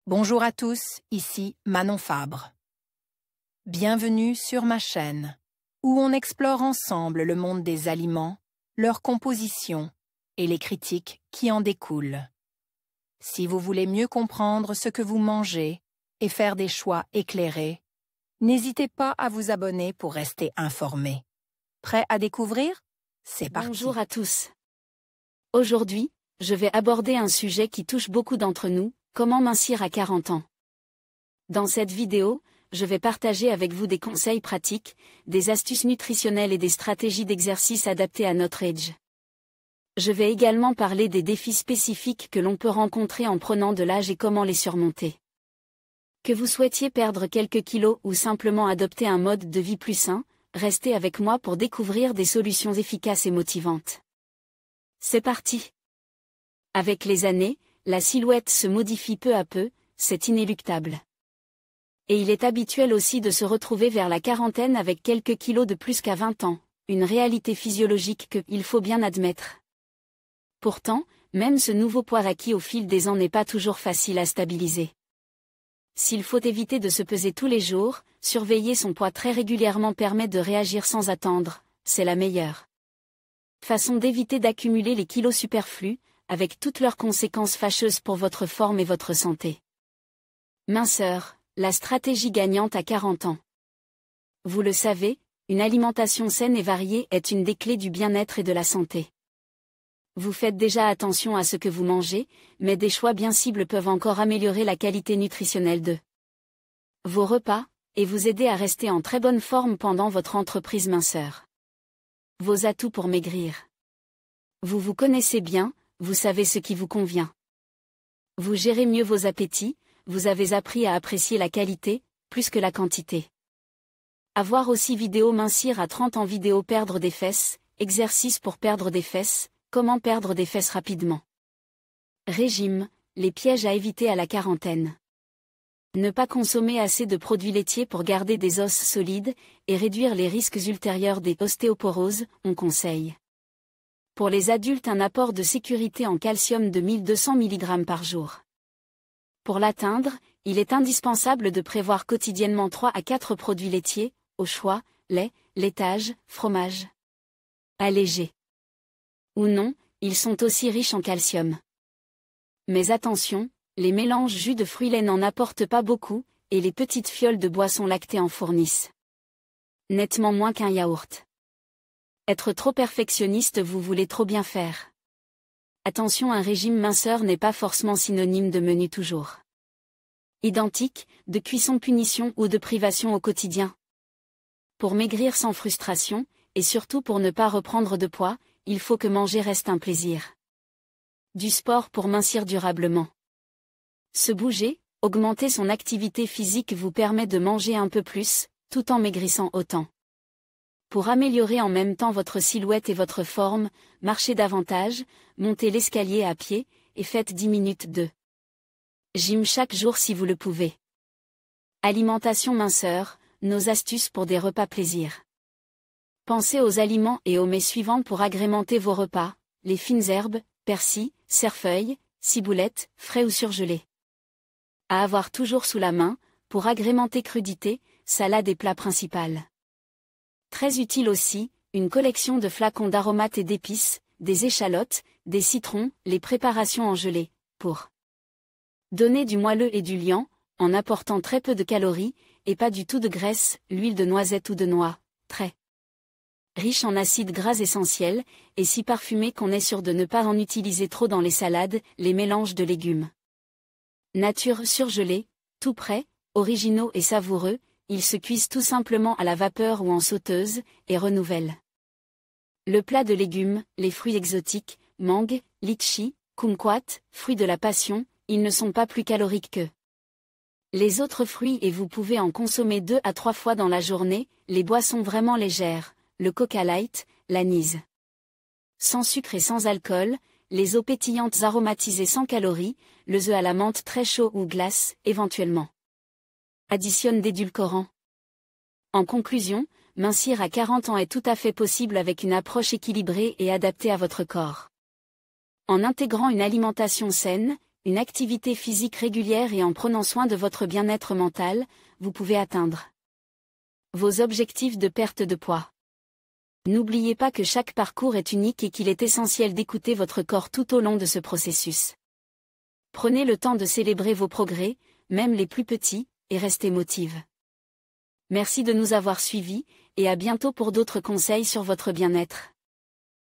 Bonjour à tous, ici Manon Fabre. Bienvenue sur ma chaîne, où on explore ensemble le monde des aliments, leur composition et les critiques qui en découlent. Si vous voulez mieux comprendre ce que vous mangez et faire des choix éclairés, n'hésitez pas à vous abonner pour rester informé. Prêt à découvrir? C'est parti. Bonjour à tous. Aujourd'hui, je vais aborder un sujet qui touche beaucoup d'entre nous, comment mincir à 40 ans. Dans cette vidéo, je vais partager avec vous des conseils pratiques, des astuces nutritionnelles et des stratégies d'exercice adaptées à notre âge. Je vais également parler des défis spécifiques que l'on peut rencontrer en prenant de l'âge et comment les surmonter. Que vous souhaitiez perdre quelques kilos ou simplement adopter un mode de vie plus sain, restez avec moi pour découvrir des solutions efficaces et motivantes. C'est parti! Avec les années, la silhouette se modifie peu à peu, c'est inéluctable. Et il est habituel aussi de se retrouver vers la quarantaine avec quelques kilos de plus qu'à 20 ans, une réalité physiologique que, il faut bien admettre. Pourtant, même ce nouveau poids acquis au fil des ans n'est pas toujours facile à stabiliser. S'il faut éviter de se peser tous les jours, surveiller son poids très régulièrement permet de réagir sans attendre, c'est la meilleure façon d'éviter d'accumuler les kilos superflus, avec toutes leurs conséquences fâcheuses pour votre forme et votre santé. Minceur, la stratégie gagnante à 40 ans. Vous le savez, une alimentation saine et variée est une des clés du bien-être et de la santé. Vous faites déjà attention à ce que vous mangez, mais des choix bien ciblés peuvent encore améliorer la qualité nutritionnelle de vos repas, et vous aider à rester en très bonne forme pendant votre entreprise minceur. Vos atouts pour maigrir. Vous vous connaissez bien, vous savez ce qui vous convient. Vous gérez mieux vos appétits, vous avez appris à apprécier la qualité, plus que la quantité. Avoir aussi vidéo mincir à 30 ans, vidéo perdre des fesses, exercice pour perdre des fesses, comment perdre des fesses rapidement. Régime, les pièges à éviter à la quarantaine. Ne pas consommer assez de produits laitiers pour garder des os solides, et réduire les risques ultérieurs des ostéoporoses, on conseille. Pour les adultes, un apport de sécurité en calcium de 1200 mg par jour. Pour l'atteindre, il est indispensable de prévoir quotidiennement 3 à 4 produits laitiers, au choix, lait, laitage, fromage. Allégés ou non, ils sont aussi riches en calcium. Mais attention, les mélanges jus de fruits lait n'en apportent pas beaucoup, et les petites fioles de boissons lactées en fournissent nettement moins qu'un yaourt. Être trop perfectionniste, vous voulez trop bien faire. Attention, un régime minceur n'est pas forcément synonyme de menu toujours identique, de cuisson punition ou de privation au quotidien. Pour maigrir sans frustration, et surtout pour ne pas reprendre de poids, il faut que manger reste un plaisir. Du sport pour mincir durablement. Se bouger, augmenter son activité physique vous permet de manger un peu plus, tout en maigrissant autant. Pour améliorer en même temps votre silhouette et votre forme, marchez davantage, montez l'escalier à pied, et faites 10 minutes de gym chaque jour si vous le pouvez. Alimentation minceur, nos astuces pour des repas plaisir. Pensez aux aliments et aux mets suivants pour agrémenter vos repas, les fines herbes, persil, cerfeuil, ciboulette, frais ou surgelés. À avoir toujours sous la main, pour agrémenter crudité, salade et plats principaux. Très utile aussi, une collection de flacons d'aromates et d'épices, des échalotes, des citrons, les préparations en gelée, pour donner du moelleux et du liant, en apportant très peu de calories, et pas du tout de graisse, l'huile de noisette ou de noix, très riche en acides gras essentiels, et si parfumé qu'on est sûr de ne pas en utiliser trop dans les salades, les mélanges de légumes. Nature surgelée, tout prêt, originaux et savoureux, ils se cuisent tout simplement à la vapeur ou en sauteuse, et renouvellent le plat de légumes, les fruits exotiques, mangue, litchi, kumquat, fruits de la passion, ils ne sont pas plus caloriques que les autres fruits et vous pouvez en consommer 2 à 3 fois dans la journée, les boissons vraiment légères, le Coca Light, l'anis sans sucre et sans alcool, les eaux pétillantes aromatisées sans calories, le œuf à la menthe très chaud ou glace, éventuellement. Additionne d'édulcorants. En conclusion, mincir à 40 ans est tout à fait possible avec une approche équilibrée et adaptée à votre corps. En intégrant une alimentation saine, une activité physique régulière et en prenant soin de votre bien-être mental, vous pouvez atteindre vos objectifs de perte de poids. N'oubliez pas que chaque parcours est unique et qu'il est essentiel d'écouter votre corps tout au long de ce processus. Prenez le temps de célébrer vos progrès, même les plus petits, et restez motive. Merci de nous avoir suivis, et à bientôt pour d'autres conseils sur votre bien-être.